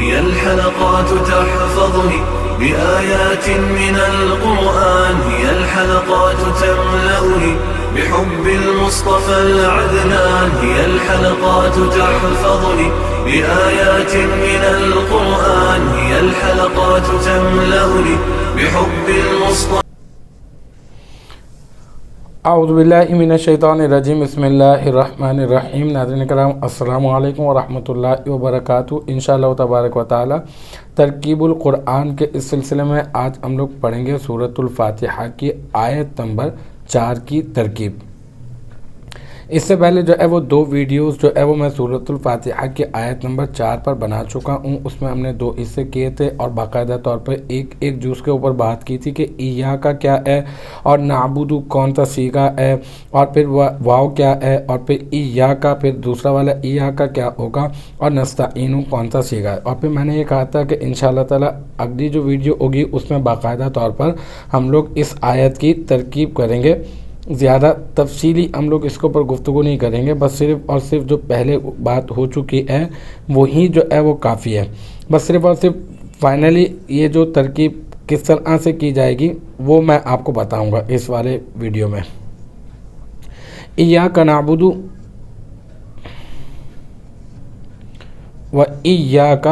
هي الحلقات تحفظني بآيات من القرآن، هي الحلقات تملأني بحب المصطفى العدنان، هي الحلقات تحفظني بآيات من القرآن، هي الحلقات تملأني بحب المصطفى. اعوذ باللہ من الشیطان الرجیم، بسم اللہ الرحمن الرحیم۔ ناظرین کرام، السلام علیکم ورحمۃ اللہ وبرکاتہ۔ انشاءاللہ تبارک و تعالی ترکیب القرآن کے اس سلسلے میں آج ہم لوگ پڑھیں گے سورۃ الفاتحہ کی آیت نمبر 4 کی ترکیب۔ اس سے پہلے جو ہے وہ 2 ویڈیوز جو ہے وہ میں سورۃ الفاتحہ کی آیت نمبر 4 پر بنا چکا ہوں۔ اس میں ہم نے 2 حصے کیے تھے اور باقاعدہ طور پر ایک جز کے اوپر بات کی تھی کہ ایاک کیا ہے اور نعبد کون سا صیغہ ہے، اور پھر واو کیا ہے، اور پھر ایاک پھر دوسرا والا ایاک کیا ہوگا، اور نستعین کون سا صیغہ ہے۔ اور پھر میں نے یہ کہا تھا کہ انشاءاللہ تعالی اگلی جو ویڈیو ہوگی اس میں باقاعدہ طور پر ہم لوگ اس آیت کی ترکیب کریں گے۔ زیادہ تفصیلی ہم لوگ اس کے اوپر گفتگو نہیں کریں گے، بس صرف اور صرف جو پہلے بات ہو چکی ہے وہی جو ہے وہ کافی ہے۔ بس صرف اور صرف فائنلی یہ جو ترکیب کس طرح سے کی جائے گی وہ میں آپ کو بتاؤں گا اس والے ویڈیو میں۔ ایاک نعبد و ایاک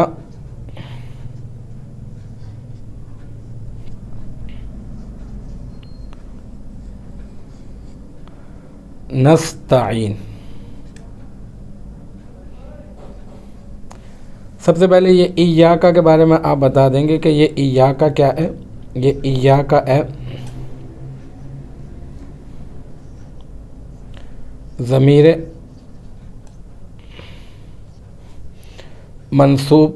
نستعین۔ سب سے پہلے یہ ایاک کے بارے میں آپ بتا دیں گے کہ یہ ایاک کیا ہے۔ یہ ایاک ہے ضمیر منصوب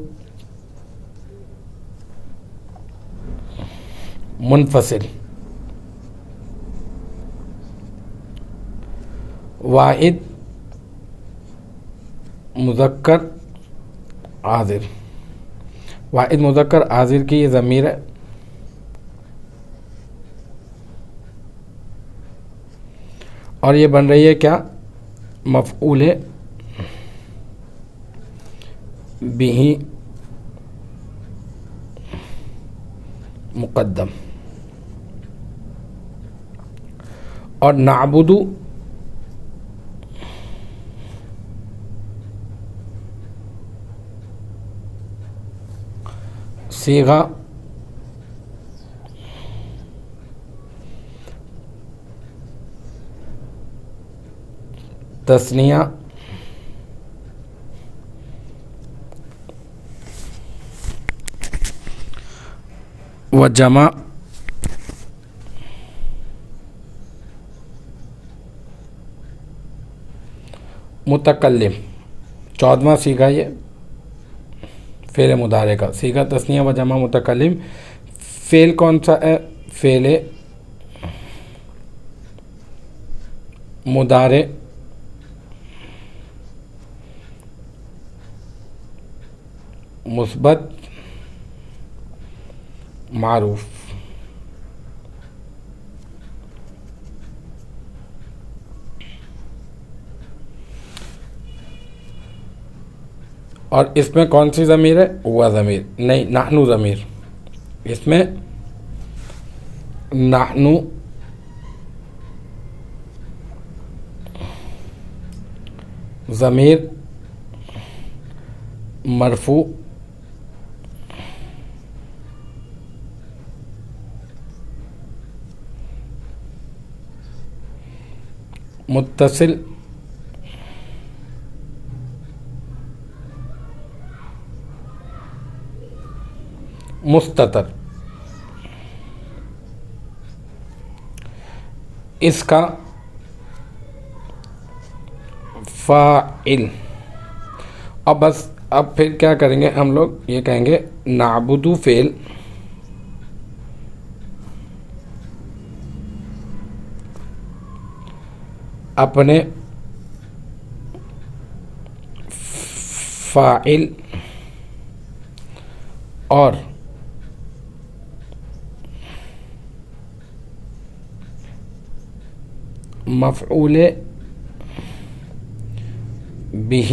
منفصل، واحد مذکر حاضر، واحد مذکر حاضر کی یہ ضمیر ہے، اور یہ بن رہی ہے کیا؟ مفعول بہ مقدم۔ اور نعبد صیغہ تثنیہ و جمع متکلم۔ 14واں صیغہ یہ فعل مضارع کا، صیغہ تثنیہ و جمع متکلم۔ فعل کون سا ہے؟ فعل مضارع مثبت معروف۔ اور اس میں کون سی ضمیر ہے؟ ہوا ضمیر نہیں، نحنو ضمیر۔ اس میں نحنو ضمیر مرفوع متصل مستتر۔ اس کا فاعل۔ اب بس اب پھر کیا کریں گے ہم لوگ؟ یہ کہیں گے نعبدو فعل اپنے فاعل اور مفعول بہ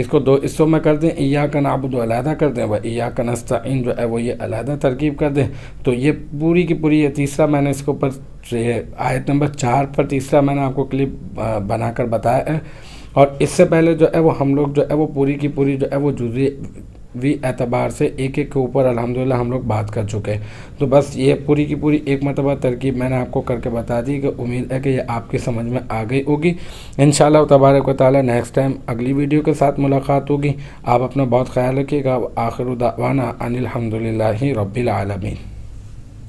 اس کو دو حصوں میں کر دیں، ایاک نعبد علیحدہ کر دیں و ایاک نستعین جو ہے وہ یہ علیحدہ ترکیب کر دیں، تو یہ پوری کی پوری، یہ تیسرا میں نے اس کے اوپر آیت نمبر 4 پر تیسرا میں نے آپ کو کلپ بنا کر بتایا ہے، اور اس سے پہلے جو ہے وہ ہم لوگ جو ہے وہ پوری کی پوری جو ہے وہ جزوی اعتبار سے ایک ایک کے اوپر الحمدللہ ہم لوگ بات کر چکے ہیں۔ تو بس یہ پوری کی پوری ایک مرتبہ ترکیب میں نے آپ کو کر کے بتا دی، کہ امید ہے کہ یہ آپ کی سمجھ میں آ گئی ہوگی۔ انشاءاللہ تبارک و تعالی نیکسٹ ٹائم اگلی ویڈیو کے ساتھ ملاقات ہوگی۔ آپ اپنا بہت خیال رکھیے گا۔ آخر دعوانا ان الحمدللہ رب العالمین۔